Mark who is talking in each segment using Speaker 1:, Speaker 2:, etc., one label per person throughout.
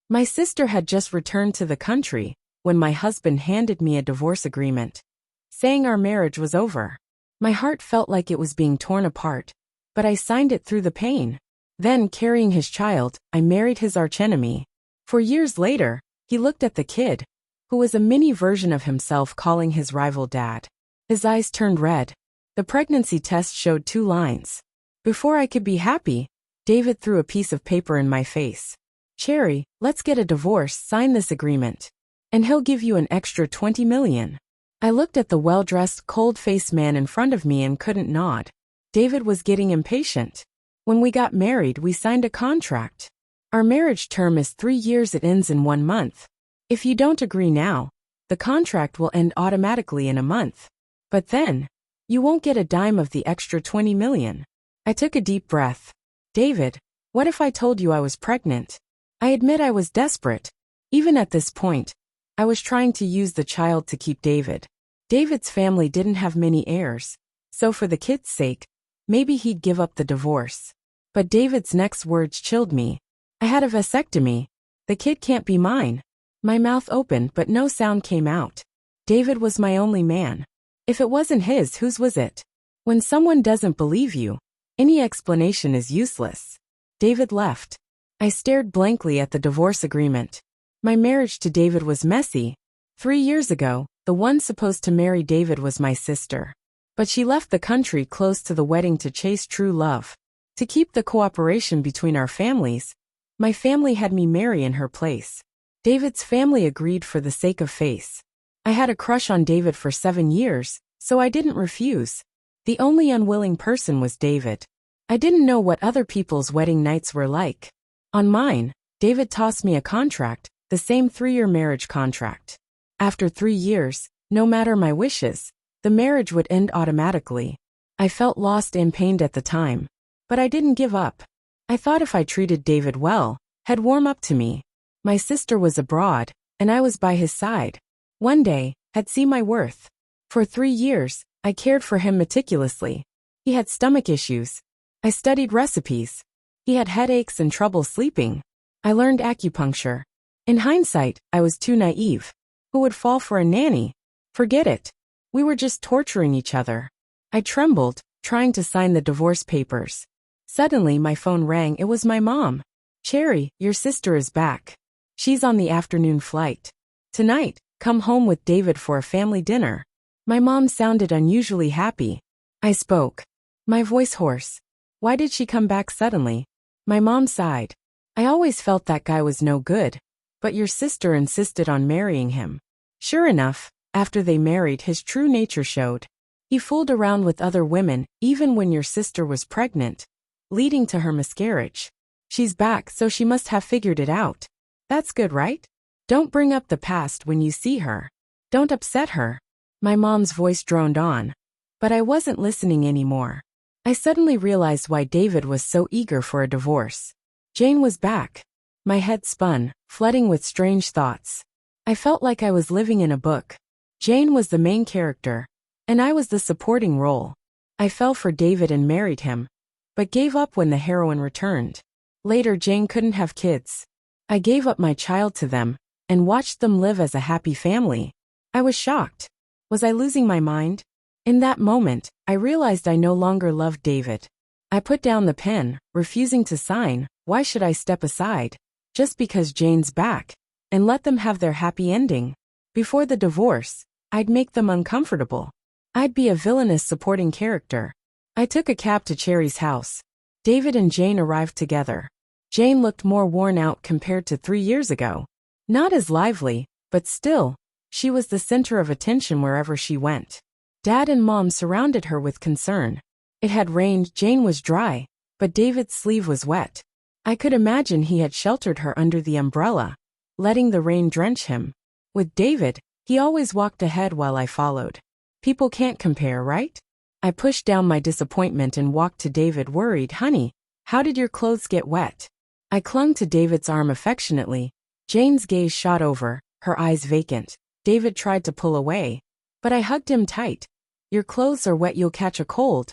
Speaker 1: My sister had just returned to the country when my husband handed me a divorce agreement, saying our marriage was over. My heart felt like it was being torn apart, but I signed it through the pain. Then, carrying his child, I married his archenemy. 4 years later, he looked at the kid, who was a mini version of himself, calling his rival dad. His eyes turned red. The pregnancy test showed 2 lines. Before I could be happy, David threw a piece of paper in my face. "Cherry, let's get a divorce, sign this agreement. And he'll give you an extra 20 million. I looked at the well-dressed, cold-faced man in front of me and couldn't nod. David was getting impatient. When we got married, we signed a contract. Our marriage term is 3 years, it ends in 1 month. If you don't agree now, the contract will end automatically in a month. But then, you won't get a dime of the extra 20 million. I took a deep breath. David, what if I told you I was pregnant? I admit I was desperate. Even at this point, I was trying to use the child to keep David. David's family didn't have many heirs, so for the kid's sake, maybe he'd give up the divorce. But David's next words chilled me. I had a vasectomy. The kid can't be mine. My mouth opened but no sound came out. David was my only man. If it wasn't his, whose was it? When someone doesn't believe you, any explanation is useless. David left. I stared blankly at the divorce agreement. My marriage to David was messy. 3 years ago, the one supposed to marry David was my sister. But she left the country close to the wedding to chase true love. To keep the cooperation between our families, my family had me marry in her place. David's family agreed for the sake of face. I had a crush on David for 7 years, so I didn't refuse. The only unwilling person was David. I didn't know what other people's wedding nights were like. On mine, David tossed me a contract, the same 3-year marriage contract. After 3 years, no matter my wishes, the marriage would end automatically. I felt lost and pained at the time. But I didn't give up. I thought if I treated David well, he'd warm up to me. My sister was abroad, and I was by his side. One day, I'd see my worth. For 3 years, I cared for him meticulously. He had stomach issues. I studied recipes. He had headaches and trouble sleeping. I learned acupuncture. In hindsight, I was too naive. Who would fall for a nanny? Forget it. We were just torturing each other. I trembled, trying to sign the divorce papers. Suddenly my phone rang. It was my mom. "Cherry, your sister is back. She's on the afternoon flight. Tonight, come home with David for a family dinner." My mom sounded unusually happy. I spoke. My voice hoarse. "Why did she come back suddenly?" My mom sighed. "I always felt that guy was no good. But your sister insisted on marrying him." Sure enough, after they married, his true nature showed. He fooled around with other women, even when your sister was pregnant, leading to her miscarriage. She's back, so she must have figured it out. That's good, right? Don't bring up the past when you see her. Don't upset her. My mom's voice droned on. But I wasn't listening anymore. I suddenly realized why David was so eager for a divorce. Jane was back. My head spun, flooding with strange thoughts. I felt like I was living in a book. Jane was the main character, and I was the supporting role. I fell for David and married him, but gave up when the heroine returned. Later, Jane couldn't have kids. I gave up my child to them, and watched them live as a happy family. I was shocked. Was I losing my mind? In that moment, I realized I no longer loved David. I put down the pen, refusing to sign. Why should I step aside, just because Jane's back, and let them have their happy ending? Before the divorce, I'd make them uncomfortable. I'd be a villainous supporting character. I took a cab to Cherry's house. David and Jane arrived together. Jane looked more worn out compared to 3 years ago. Not as lively, but still, she was the center of attention wherever she went. Dad and Mom surrounded her with concern. It had rained, Jane was dry, but David's sleeve was wet. I could imagine he had sheltered her under the umbrella, letting the rain drench him. With David, he always walked ahead while I followed. People can't compare, right? I pushed down my disappointment and walked to David, worried. "Honey, how did your clothes get wet?" I clung to David's arm affectionately. Jane's gaze shot over, her eyes vacant. David tried to pull away, but I hugged him tight. "Your clothes are wet, you'll catch a cold.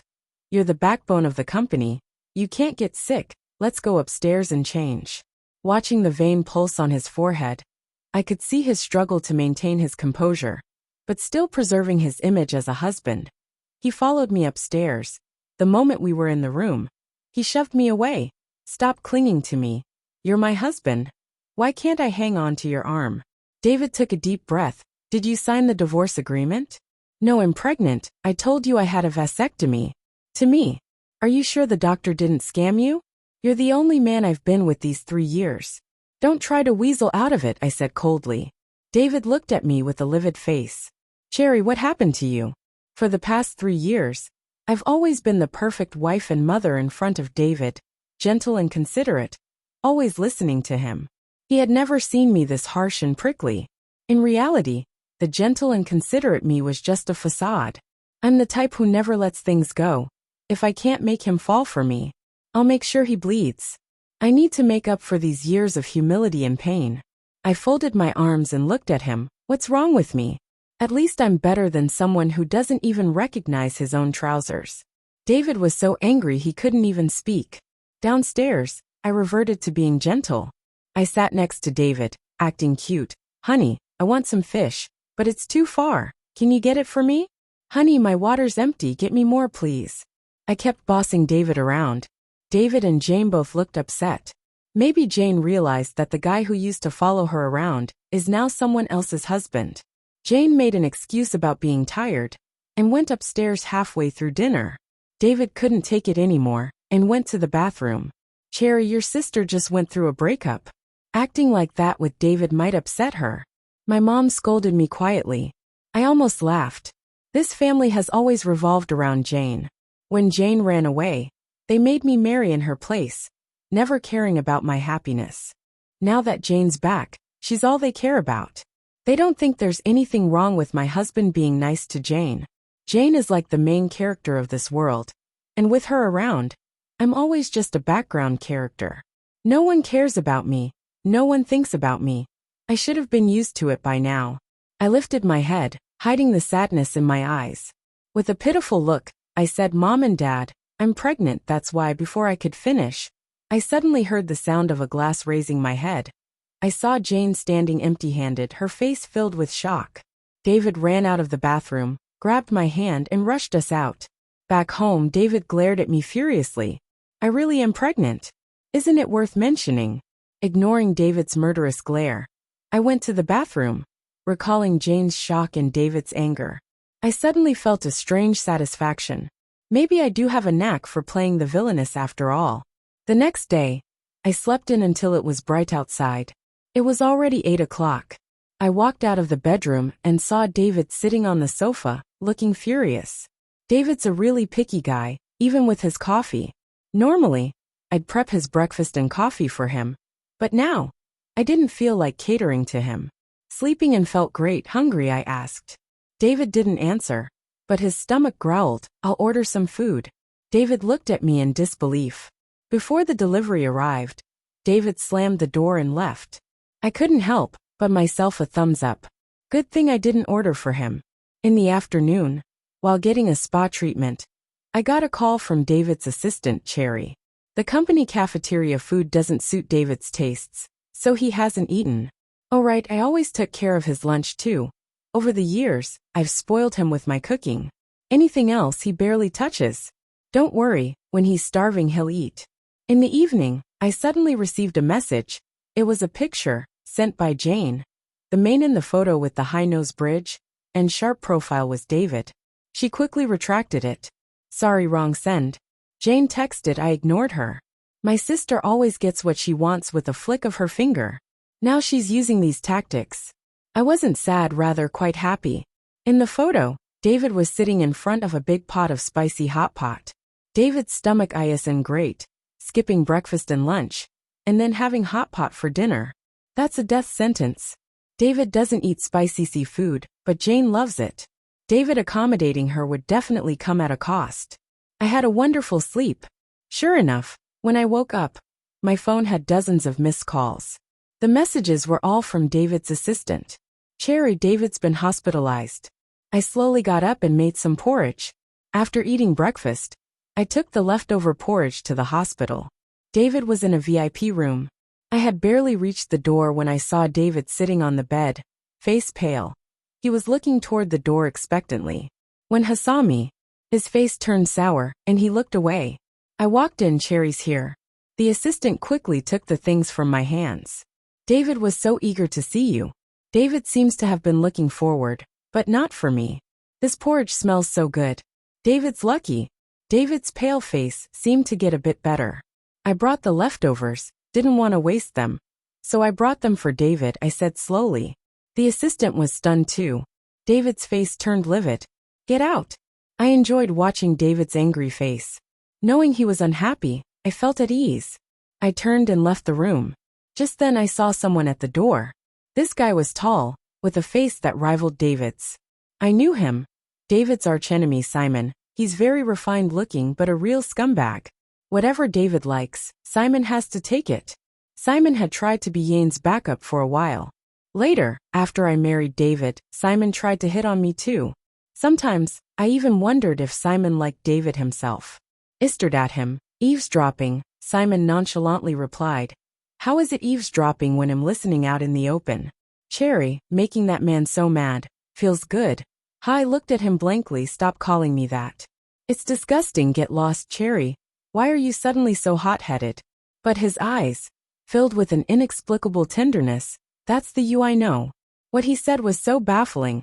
Speaker 1: You're the backbone of the company. You can't get sick. Let's go upstairs and change." Watching the vein pulse on his forehead, I could see his struggle to maintain his composure, but still preserving his image as a husband. He followed me upstairs. The moment we were in the room, he shoved me away. "Stop clinging to me. You're my husband. Why can't I hang on to your arm?" David took a deep breath. "Did you sign the divorce agreement?" "No, I'm pregnant. I told you I had a vasectomy." "To me? Are you sure the doctor didn't scam you? You're the only man I've been with these 3 years. Don't try to weasel out of it," I said coldly. David looked at me with a livid face. "Cherry, what happened to you?" For the past 3 years, I've always been the perfect wife and mother in front of David, gentle and considerate, always listening to him. He had never seen me this harsh and prickly. In reality, the gentle and considerate me was just a facade. I'm the type who never lets things go. If I can't make him fall for me, I'll make sure he bleeds. I need to make up for these years of humility and pain. I folded my arms and looked at him. What's wrong with me? At least I'm better than someone who doesn't even recognize his own trousers. David was so angry he couldn't even speak. Downstairs, I reverted to being gentle. I sat next to David, acting cute. "Honey, I want some fish, but it's too far. Can you get it for me?" "Honey, my water's empty. Get me more, please." I kept bossing David around. David and Jane both looked upset. Maybe Jane realized that the guy who used to follow her around is now someone else's husband. Jane made an excuse about being tired and went upstairs halfway through dinner. David couldn't take it anymore and went to the bathroom. "Cherry, your sister just went through a breakup. Acting like that with David might upset her." My mom scolded me quietly. I almost laughed. This family has always revolved around Jane. When Jane ran away, they made me marry in her place, never caring about my happiness. Now that Jane's back, she's all they care about. They don't think there's anything wrong with my husband being nice to Jane. Jane is like the main character of this world, and with her around, I'm always just a background character. No one cares about me. No one thinks about me. I should have been used to it by now. I lifted my head, hiding the sadness in my eyes. With a pitiful look, I said, "Mom and Dad, I'm pregnant, that's why." Before I could finish, I suddenly heard the sound of a glass raising my head. I saw Jane standing empty-handed, her face filled with shock. David ran out of the bathroom, grabbed my hand and rushed us out. Back home, David glared at me furiously. "I really am pregnant. Isn't it worth mentioning?" Ignoring David's murderous glare, I went to the bathroom, recalling Jane's shock and David's anger. I suddenly felt a strange satisfaction. Maybe I do have a knack for playing the villainess after all. The next day, I slept in until it was bright outside. It was already 8 o'clock. I walked out of the bedroom and saw David sitting on the sofa, looking furious. David's a really picky guy, even with his coffee. Normally, I'd prep his breakfast and coffee for him. But now, I didn't feel like catering to him. "Sleeping and felt great. Hungry?" I asked. David didn't answer, but his stomach growled. "I'll order some food." David looked at me in disbelief. Before the delivery arrived, David slammed the door and left. I couldn't help but myself a thumbs up. Good thing I didn't order for him. In the afternoon, while getting a spa treatment, I got a call from David's assistant, Cherry. The company cafeteria food doesn't suit David's tastes, so he hasn't eaten. Oh right, I always took care of his lunch too. Over the years, I've spoiled him with my cooking. Anything else he barely touches. Don't worry, when he's starving he'll eat. In the evening, I suddenly received a message. It was a picture, sent by Jane. The man in the photo with the high-nose bridge and sharp profile was David. She quickly retracted it. "Sorry, wrong send." Jane texted. I ignored her. My sister always gets what she wants with a flick of her finger. Now she's using these tactics. I wasn't sad, rather quite happy. In the photo, David was sitting in front of a big pot of spicy hot pot. David's stomach isn't great, skipping breakfast and lunch, and then having hot pot for dinner. That's a death sentence. David doesn't eat spicy seafood, but Jane loves it. David accommodating her would definitely come at a cost. I had a wonderful sleep. Sure enough, when I woke up, my phone had dozens of missed calls. The messages were all from David's assistant. "Cherry, David's been hospitalized." I slowly got up and made some porridge. After eating breakfast, I took the leftover porridge to the hospital. David was in a VIP room. I had barely reached the door when I saw David sitting on the bed, face pale. He was looking toward the door expectantly. When he saw me, his face turned sour, and he looked away. I walked in. Cherry's here. The assistant quickly took the things from my hands. David was so eager to see you. David seems to have been looking forward, but not for me. This porridge smells so good. David's lucky. David's pale face seemed to get a bit better. I brought the leftovers, didn't want to waste them. So I brought them for David, I said slowly. The assistant was stunned too. David's face turned livid. Get out. I enjoyed watching David's angry face. Knowing he was unhappy, I felt at ease. I turned and left the room. Just then I saw someone at the door. This guy was tall, with a face that rivaled David's. I knew him. David's archenemy Simon. He's very refined looking but a real scumbag. Whatever David likes, Simon has to take it. Simon had tried to be Yane's backup for a while. Later, after I married David, Simon tried to hit on me too. Sometimes, I even wondered if Simon liked David himself. I stared at him. Eavesdropping, Simon nonchalantly replied. How is it eavesdropping when I'm listening out in the open? Cherry, making that man so mad. Feels good. I looked at him blankly. Stop calling me that. It's disgusting. Get lost, Cherry. Why are you suddenly so hot-headed? But his eyes, filled with an inexplicable tenderness, that's the you I know. What he said was so baffling.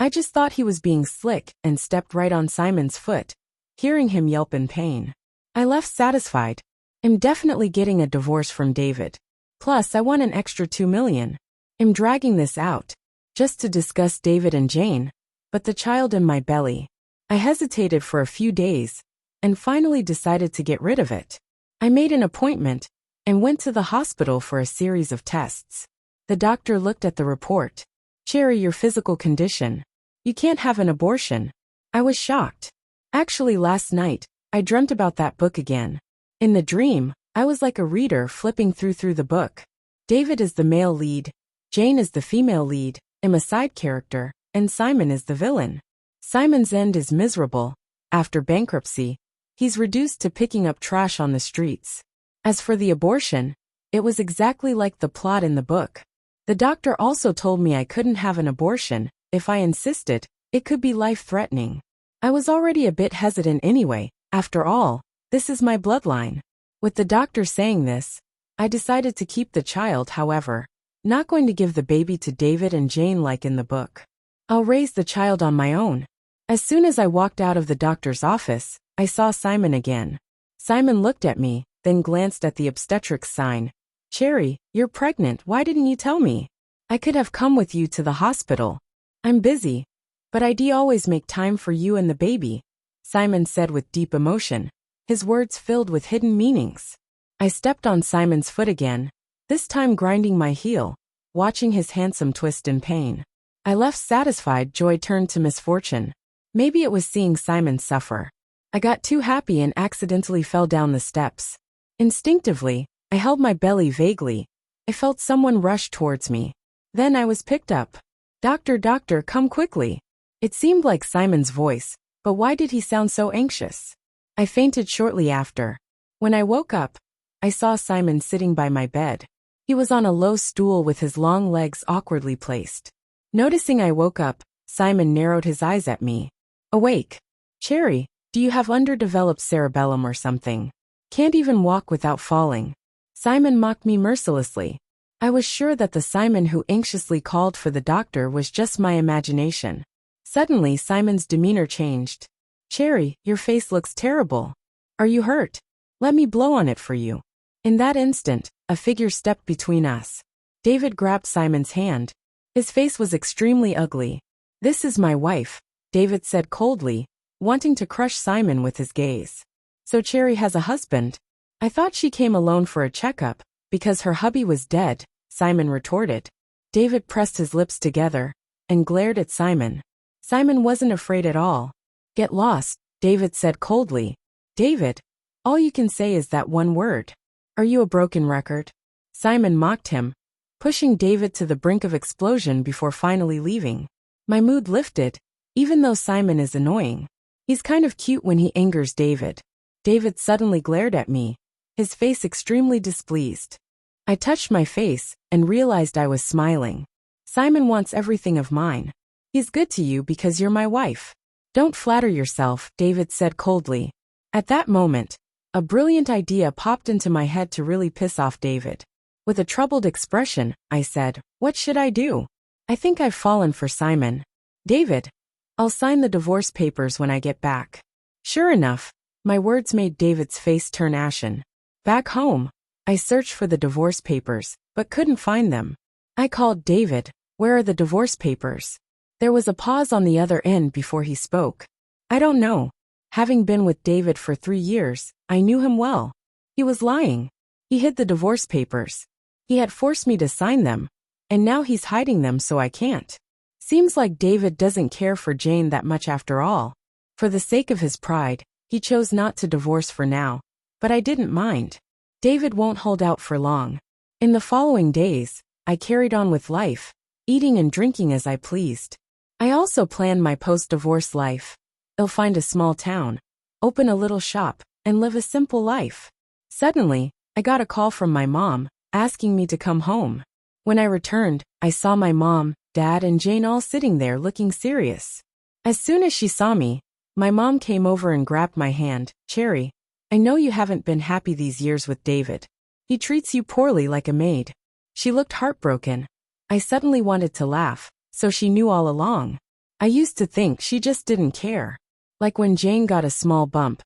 Speaker 1: I just thought he was being slick and stepped right on Simon's foot, hearing him yelp in pain. I left satisfied. I'm definitely getting a divorce from David. Plus, I want an extra $2 million. I'm dragging this out, just to discuss David and Jane, but the child in my belly. I hesitated for a few days, and finally decided to get rid of it. I made an appointment, and went to the hospital for a series of tests. The doctor looked at the report. Cherry, your physical condition. You can't have an abortion. I was shocked. Actually, last night, I dreamt about that book again. In the dream, I was like a reader flipping through the book. David is the male lead, Jane is the female lead, I'm a side character, and Simon is the villain. Simon's end is miserable. After bankruptcy, he's reduced to picking up trash on the streets. As for the abortion, it was exactly like the plot in the book. The doctor also told me I couldn't have an abortion. If I insisted, it could be life-threatening. I was already a bit hesitant anyway. After all, this is my bloodline. With the doctor saying this, I decided to keep the child. However, not going to give the baby to David and Jane like in the book. I'll raise the child on my own. As soon as I walked out of the doctor's office, I saw Simon again. Simon looked at me, then glanced at the obstetrics sign. Cherry, you're pregnant. Why didn't you tell me? I could have come with you to the hospital. I'm busy, but I'd always make time for you and the baby, Simon said with deep emotion, his words filled with hidden meanings. I stepped on Simon's foot again, this time grinding my heel, watching his handsome twist in pain. I left satisfied. Joy turned to misfortune. Maybe it was seeing Simon suffer. I got too happy and accidentally fell down the steps. Instinctively, I held my belly vaguely. I felt someone rush towards me. Then I was picked up. Doctor, come quickly. It seemed like Simon's voice, but why did he sound so anxious? I fainted shortly after. When I woke up, I saw Simon sitting by my bed. He was on a low stool with his long legs awkwardly placed. Noticing I woke up, Simon narrowed his eyes at me. Awake. Cherry, do you have underdeveloped cerebellum or something? Can't even walk without falling. Simon mocked me mercilessly. I was sure that the Simon who anxiously called for the doctor was just my imagination. Suddenly Simon's demeanor changed. Cherry, your face looks terrible. Are you hurt? Let me blow on it for you. In that instant, a figure stepped between us. David grabbed Simon's hand. His face was extremely ugly. This is my wife, David said coldly, wanting to crush Simon with his gaze. So Cherry has a husband? I thought she came alone for a checkup, because her hubby was dead, Simon retorted. David pressed his lips together, and glared at Simon. Simon wasn't afraid at all. Get lost, David said coldly. David, all you can say is that one word. Are you a broken record? Simon mocked him, pushing David to the brink of explosion before finally leaving. My mood lifted, even though Simon is annoying. He's kind of cute when he angers David. David suddenly glared at me, his face extremely displeased. I touched my face and realized I was smiling. Simon wants everything of mine. He's good to you because you're my wife. Don't flatter yourself, David said coldly. At that moment, a brilliant idea popped into my head to really piss off David. With a troubled expression, I said, "What should I do? I think I've fallen for Simon." "David, I'll sign the divorce papers when I get back." Sure enough, my words made David's face turn ashen. Back home, I searched for the divorce papers, but couldn't find them. I called David. "Where are the divorce papers?" There was a pause on the other end before he spoke. "I don't know." Having been with David for 3 years, I knew him well. He was lying. He hid the divorce papers. He had forced me to sign them, and now he's hiding them so I can't. Seems like David doesn't care for Jane that much after all. For the sake of his pride, he chose not to divorce for now, but I didn't mind. David won't hold out for long. In the following days, I carried on with life, eating and drinking as I pleased. I also planned my post-divorce life. I'll find a small town, open a little shop, and live a simple life. Suddenly, I got a call from my mom, asking me to come home. When I returned, I saw my mom, Dad, and Jane all sitting there looking serious. As soon as she saw me, my mom came over and grabbed my hand. "Cherry, I know you haven't been happy these years with David. He treats you poorly like a maid." She looked heartbroken. I suddenly wanted to laugh, so she knew all along. I used to think she just didn't care. Like when Jane got a small bump,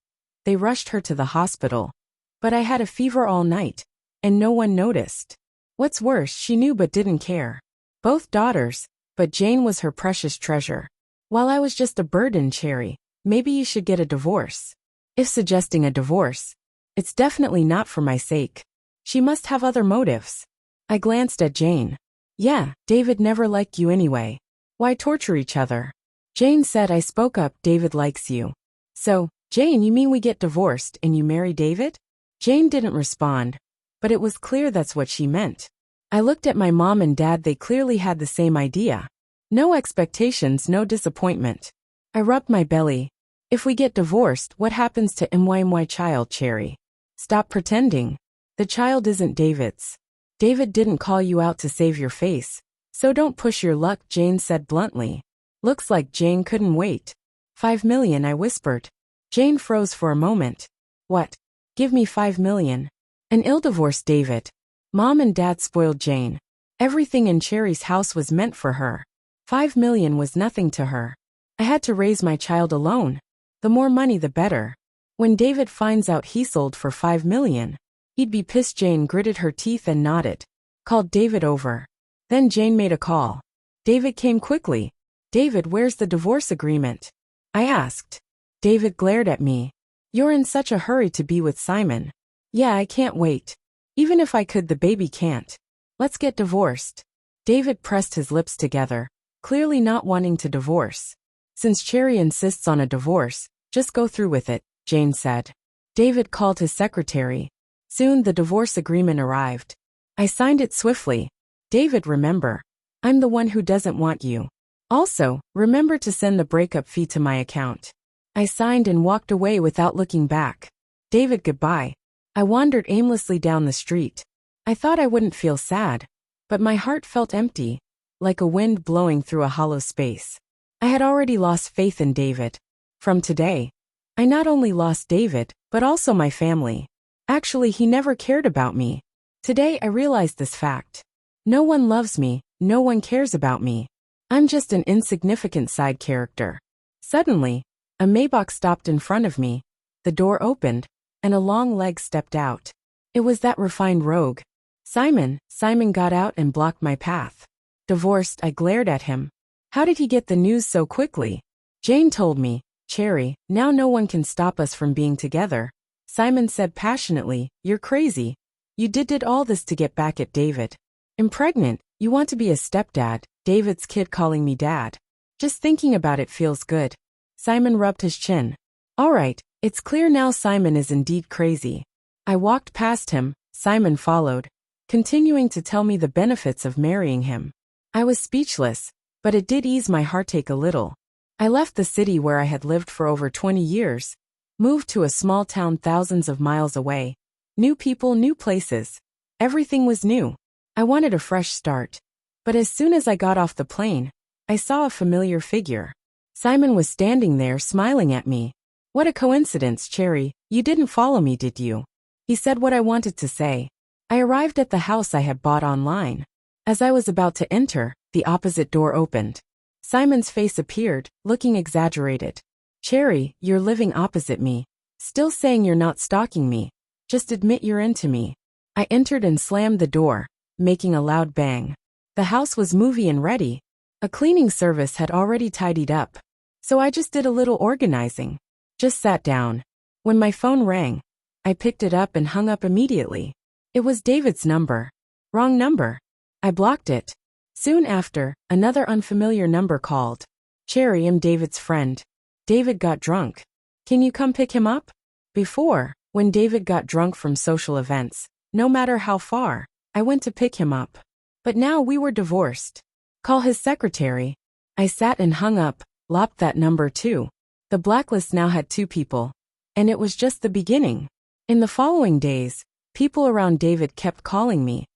Speaker 1: they rushed her to the hospital. But I had a fever all night, and no one noticed. What's worse, she knew but didn't care. Both daughters, but Jane was her precious treasure. While I was just a burden, Cherry, maybe you should get a divorce. If suggesting a divorce, it's definitely not for my sake. She must have other motives. I glanced at Jane. "Yeah, David never liked you anyway. Why torture each other?" Jane said. I spoke up. "David likes you." "So, Jane, you mean we get divorced and you marry David?" Jane didn't respond, but it was clear that's what she meant. I looked at my mom and dad. They clearly had the same idea. No expectations, no disappointment. I rubbed my belly. "If we get divorced, what happens to my child, Cherry?" "Stop pretending. The child isn't David's. David didn't call you out to save your face, so don't push your luck," Jane said bluntly. Looks like Jane couldn't wait. "5 million, I whispered. Jane froze for a moment. "What? Give me 5 million. An ill-divorced David." Mom and Dad spoiled Jane. Everything in Cherry's house was meant for her. 5 million was nothing to her. I had to raise my child alone. The more money the better. When David finds out he sold for 5 million, he'd be pissed. Jane gritted her teeth and nodded. Called David over. Then Jane made a call. David came quickly. "David, where's the divorce agreement?" I asked. David glared at me. "You're in such a hurry to be with Simon." "Yeah, I can't wait. Even if I could, the baby can't. Let's get divorced." David pressed his lips together, clearly not wanting to divorce. "Since Cherry insists on a divorce, just go through with it," Jane said. David called his secretary. Soon the divorce agreement arrived. I signed it swiftly. "David, remember, I'm the one who doesn't want you. Also, remember to send the breakup fee to my account." I signed and walked away without looking back. "David, goodbye." I wandered aimlessly down the street. I thought I wouldn't feel sad, but my heart felt empty, like a wind blowing through a hollow space. I had already lost faith in David. From today, I not only lost David, but also my family. Actually, he never cared about me. Today I realized this fact. No one loves me, no one cares about me. I'm just an insignificant side character. Suddenly, a Maybach stopped in front of me. The door opened, and a long leg stepped out. It was that refined rogue. Simon. Simon got out and blocked my path. "Divorced?" I glared at him. "How did he get the news so quickly?" "Jane told me, Cherry, now no one can stop us from being together." Simon said passionately. "You're crazy. You did all this to get back at David. Impregnant, you want to be a stepdad, David's kid calling me dad. Just thinking about it feels good." Simon rubbed his chin. "All right, it's clear now Simon is indeed crazy." I walked past him. Simon followed, continuing to tell me the benefits of marrying him. I was speechless, but it did ease my heartache a little. I left the city where I had lived for over 20 years, moved to a small town thousands of miles away. New people, new places. Everything was new. I wanted a fresh start. But as soon as I got off the plane, I saw a familiar figure. Simon was standing there smiling at me. "What a coincidence, Cherry, you didn't follow me, did you?" He said what I wanted to say. I arrived at the house I had bought online. As I was about to enter, the opposite door opened. Simon's face appeared, looking exaggerated. "Cherry, you're living opposite me. Still saying you're not stalking me. Just admit you're into me." I entered and slammed the door, making a loud bang. The house was movie and ready. A cleaning service had already tidied up. So I just did a little organizing. Just sat down. When my phone rang, I picked it up and hung up immediately. It was David's number. Wrong number. I blocked it. Soon after, another unfamiliar number called. "Cherry, I'm David's friend. David got drunk. Can you come pick him up?" Before, when David got drunk from social events, no matter how far, I went to pick him up. But now we were divorced. Call his secretary. I sat and hung up, lopped that number too. The blacklist now had 2 people. And it was just the beginning. In the following days, people around David kept calling me,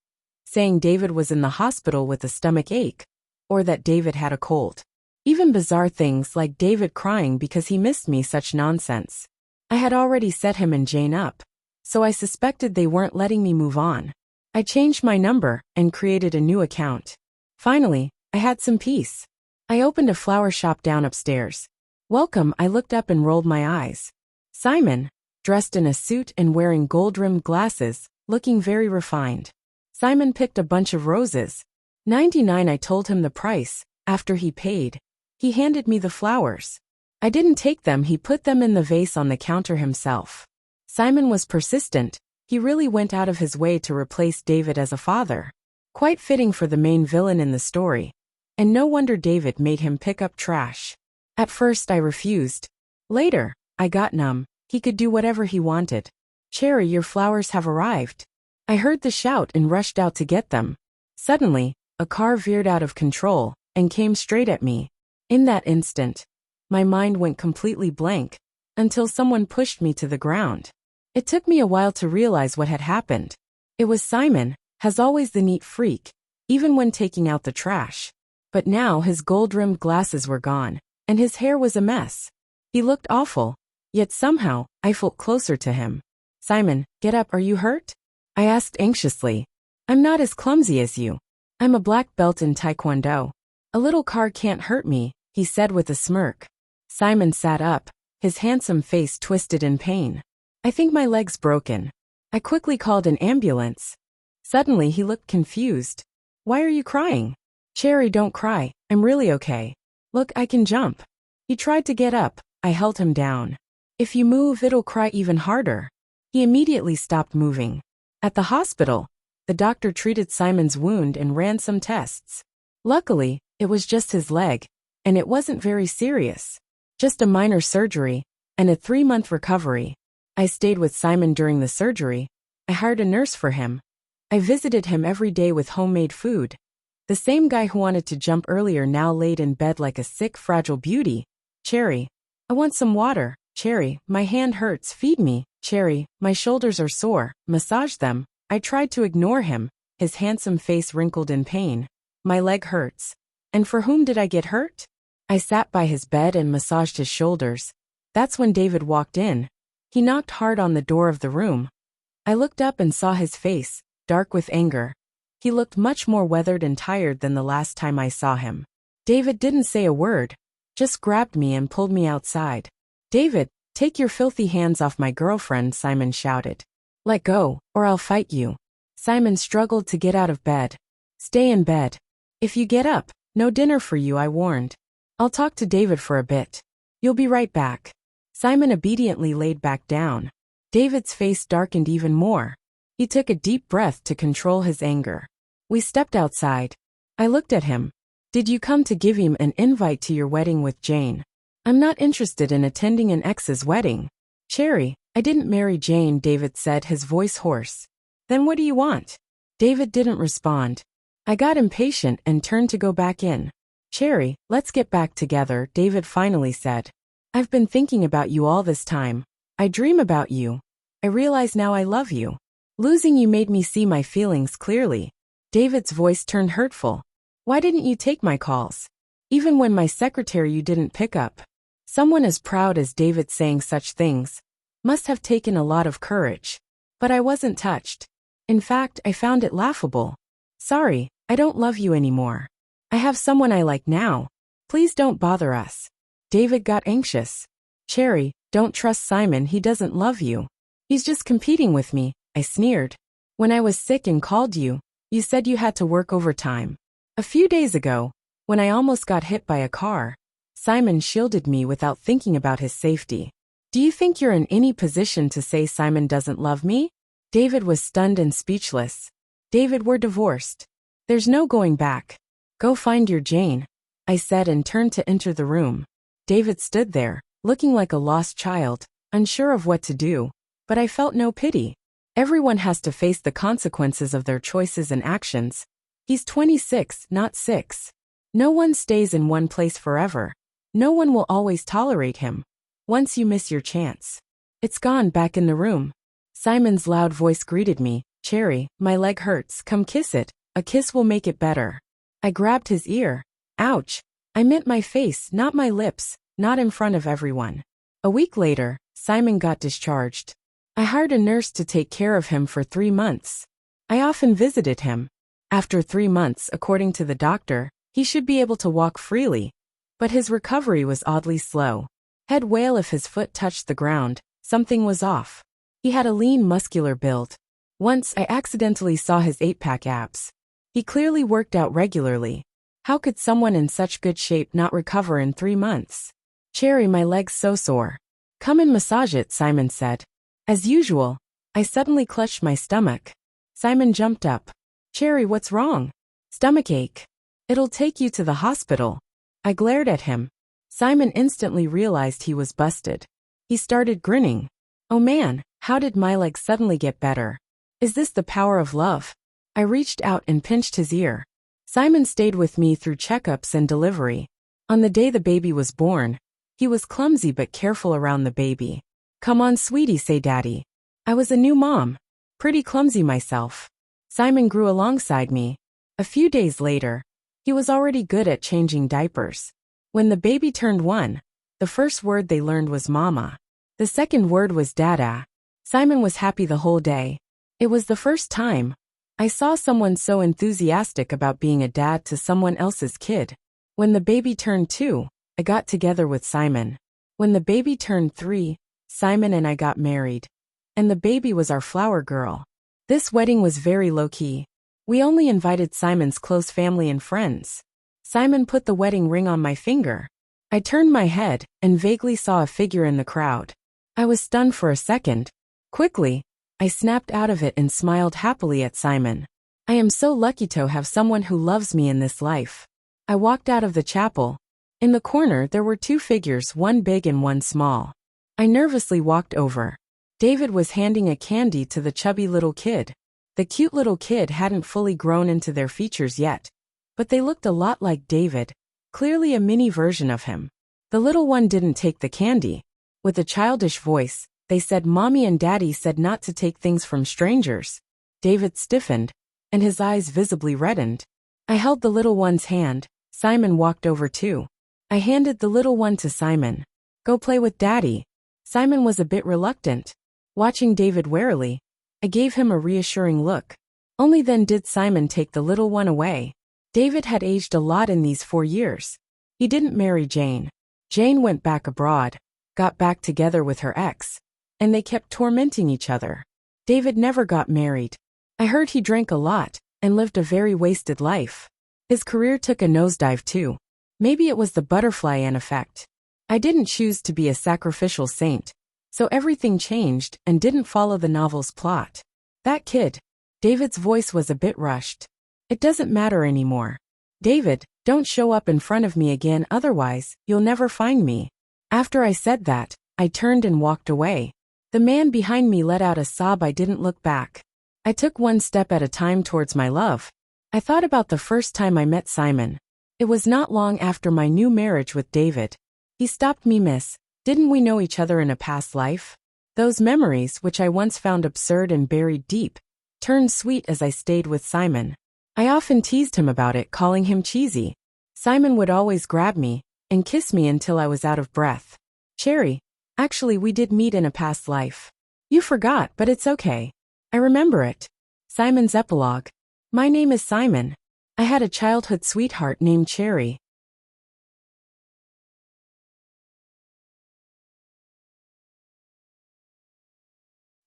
Speaker 1: saying David was in the hospital with a stomach ache, or that David had a cold. Even bizarre things like David crying because he missed me, such nonsense. I had already set him and Jane up, so I suspected they weren't letting me move on. I changed my number and created a new account. Finally, I had some peace. I opened a flower shop down upstairs. "Welcome," I looked up and rolled my eyes. Simon, dressed in a suit and wearing gold-rimmed glasses, looking very refined. Simon picked a bunch of roses. 99. I told him the price. After he paid, he handed me the flowers. I didn't take them, he put them in the vase on the counter himself. Simon was persistent. He really went out of his way to replace David as a father. Quite fitting for the main villain in the story. And no wonder David made him pick up trash. At first I refused. Later, I got numb. He could do whatever he wanted. "Cherry, your flowers have arrived." I heard the shout and rushed out to get them. Suddenly, a car veered out of control and came straight at me. In that instant, my mind went completely blank, until someone pushed me to the ground. It took me a while to realize what had happened. It was Simon, as always the neat freak, even when taking out the trash. But now his gold-rimmed glasses were gone, and his hair was a mess. He looked awful, yet somehow, I felt closer to him. "Simon, get up, are you hurt?" I asked anxiously. "I'm not as clumsy as you. I'm a black belt in Taekwondo. A little car can't hurt me," he said with a smirk. Simon sat up, his handsome face twisted in pain. "I think my leg's broken." I quickly called an ambulance. Suddenly he looked confused. "Why are you crying?" "Cherry, don't cry, I'm really okay. Look, I can jump." He tried to get up. I held him down. "If you move, it'll cry even harder." He immediately stopped moving. At the hospital, the doctor treated Simon's wound and ran some tests. Luckily, it was just his leg, and it wasn't very serious. Just a minor surgery, and a 3-month recovery. I stayed with Simon during the surgery. I hired a nurse for him. I visited him every day with homemade food. The same guy who wanted to jump earlier now laid in bed like a sick, fragile beauty. "Cherry, I want some water." "Cherry, my hand hurts, feed me." "Cherry, my shoulders are sore, massage them." I tried to ignore him, his handsome face wrinkled in pain. "My leg hurts." And for whom did I get hurt? I sat by his bed and massaged his shoulders. That's when David walked in. He knocked hard on the door of the room. I looked up and saw his face, dark with anger. He looked much more weathered and tired than the last time I saw him. David didn't say a word, just grabbed me and pulled me outside. "David, take your filthy hands off my girlfriend," Simon shouted. "Let go, or I'll fight you." Simon struggled to get out of bed. "Stay in bed. If you get up, no dinner for you," I warned. "I'll talk to David for a bit. You'll be right back." Simon obediently laid back down. David's face darkened even more. He took a deep breath to control his anger. We stepped outside. I looked at him. "Did you come to give him an invite to your wedding with Jane?" "I'm not interested in attending an ex's wedding." "Cherry, I didn't marry Jane," David said, his voice hoarse. "Then what do you want?" David didn't respond. I got impatient and turned to go back in. "Cherry, let's get back together," David finally said. "I've been thinking about you all this time. I dream about you. I realize now I love you." Losing you made me see my feelings clearly. David's voice turned hurtful. Why didn't you take my calls? Even when my secretary you didn't pick up. Someone as proud as David saying such things must have taken a lot of courage. But I wasn't touched. In fact, I found it laughable. Sorry, I don't love you anymore. I have someone I like now. Please don't bother us. David got anxious. Cherry, don't trust Simon, he doesn't love you. He's just competing with me, I sneered. When I was sick and called you, you said you had to work overtime. A few days ago, when I almost got hit by a car, Simon shielded me without thinking about his safety. Do you think you're in any position to say Simon doesn't love me? David was stunned and speechless. David, we're divorced. There's no going back. Go find your Jane, I said and turned to enter the room. David stood there, looking like a lost child, unsure of what to do, but I felt no pity. Everyone has to face the consequences of their choices and actions. He's 26, not 6. No one stays in one place forever. No one will always tolerate him. Once you miss your chance, it's gone. Back in the room, Simon's loud voice greeted me. Cherry, my leg hurts, come kiss it. A kiss will make it better. I grabbed his ear. Ouch. I meant my face, not my lips, not in front of everyone. A week later, Simon got discharged. I hired a nurse to take care of him for 3 months. I often visited him. After 3 months, according to the doctor, he should be able to walk freely. But his recovery was oddly slow. He'd wail if his foot touched the ground. Something was off. He had a lean, muscular build. Once I accidentally saw his 8-pack abs. He clearly worked out regularly. How could someone in such good shape not recover in 3 months? Cherry, my leg's so sore. Come and massage it, Simon said. As usual, I suddenly clutched my stomach. Simon jumped up. Cherry, what's wrong? Stomachache. It'll take you to the hospital. I glared at him. Simon instantly realized he was busted. He started grinning. Oh man, how did my leg suddenly get better? Is this the power of love? I reached out and pinched his ear. Simon stayed with me through checkups and delivery. On the day the baby was born, he was clumsy but careful around the baby. Come on, sweetie, say daddy. I was a new mom. Pretty clumsy myself. Simon grew alongside me. A few days later, he was already good at changing diapers. When the baby turned 1, the first word they learned was mama. The second word was dada. Simon was happy the whole day. It was the first time I saw someone so enthusiastic about being a dad to someone else's kid. When the baby turned 2, I got together with Simon. When the baby turned 3, Simon and I got married. And the baby was our flower girl. This wedding was very low-key. We only invited Simon's close family and friends. Simon put the wedding ring on my finger. I turned my head and vaguely saw a figure in the crowd. I was stunned for a second. Quickly, I snapped out of it and smiled happily at Simon. I am so lucky to have someone who loves me in this life. I walked out of the chapel. In the corner there were 2 figures, one big and one small. I nervously walked over. David was handing a candy to the chubby little kid. The cute little kid hadn't fully grown into their features yet, but they looked a lot like David, clearly a mini version of him. The little one didn't take the candy. With a childish voice, they said Mommy and Daddy said not to take things from strangers. David stiffened, and his eyes visibly reddened. I held the little one's hand. Simon walked over too. I handed the little one to Simon. Go play with Daddy. Simon was a bit reluctant. Watching David warily, I gave him a reassuring look. Only then did Simon take the little one away. David had aged a lot in these 4 years. He didn't marry Jane. Jane went back abroad, got back together with her ex, and they kept tormenting each other. David never got married. I heard he drank a lot and lived a very wasted life. His career took a nosedive too. Maybe it was the butterfly ant effect. I didn't choose to be a sacrificial saint, so everything changed and didn't follow the novel's plot. That kid. David's voice was a bit rushed. It doesn't matter anymore. David, don't show up in front of me again, otherwise, you'll never find me. After I said that, I turned and walked away. The man behind me let out a sob. I didn't look back. I took one step at a time towards my love. I thought about the first time I met Simon. It was not long after my new marriage with David. He stopped me, miss. Didn't we know each other in a past life? Those memories, which I once found absurd and buried deep turned sweet as I stayed with Simon. I often teased him about it, calling him cheesy. Simon would always grab me and kiss me until I was out of breath. Cherry, actually we did meet in a past life. You forgot, but it's okay. I remember it. Simon's epilogue. My name is Simon. I had a childhood sweetheart named Cherry.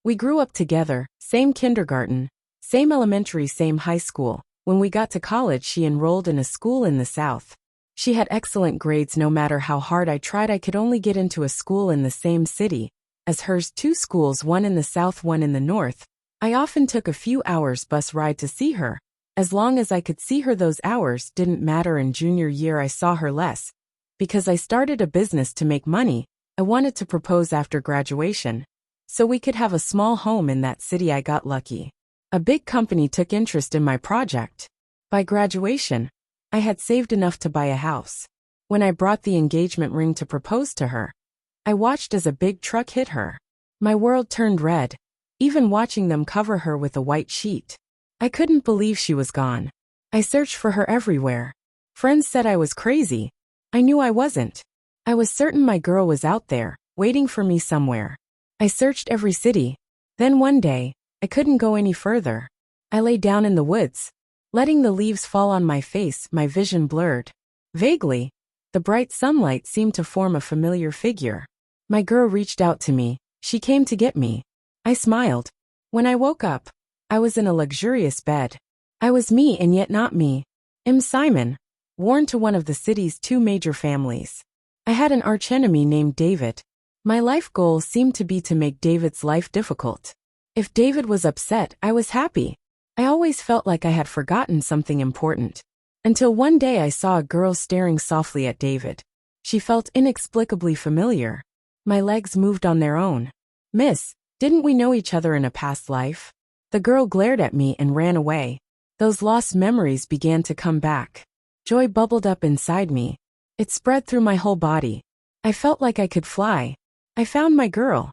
Speaker 1: We grew up together, same kindergarten, same elementary, same high school. When we got to college, she enrolled in a school in the South. She had excellent grades. No matter how hard I tried, I could only get into a school in the same city as hers. 2 schools, one in the South, one in the North. I often took a few hours bus ride to see her. As long as I could see her, those hours didn't matter. In junior year, I saw her less. Because I started a business to make money, I wanted to propose after graduation, so we could have a small home in that city. I got lucky. A big company took interest in my project. By graduation, I had saved enough to buy a house. When I brought the engagement ring to propose to her, I watched as a big truck hit her. My world turned red, even watching them cover her with a white sheet. I couldn't believe she was gone. I searched for her everywhere. Friends said I was crazy. I knew I wasn't. I was certain my girl was out there, waiting for me somewhere. I searched every city. Then one day, I couldn't go any further. I lay down in the woods, letting the leaves fall on my face, my vision blurred. Vaguely, the bright sunlight seemed to form a familiar figure. My girl reached out to me. She came to get me. I smiled. When I woke up, I was in a luxurious bed. I was me and yet not me. I'm Simon, worn to one of the city's 2 major families. I had an archenemy named David. My life goal seemed to be to make David's life difficult. If David was upset, I was happy. I always felt like I had forgotten something important. Until one day I saw a girl staring softly at David. She felt inexplicably familiar. My legs moved on their own. Miss, didn't we know each other in a past life? The girl glared at me and ran away. Those lost memories began to come back. Joy bubbled up inside me. It spread through my whole body. I felt like I could fly. I found my girl.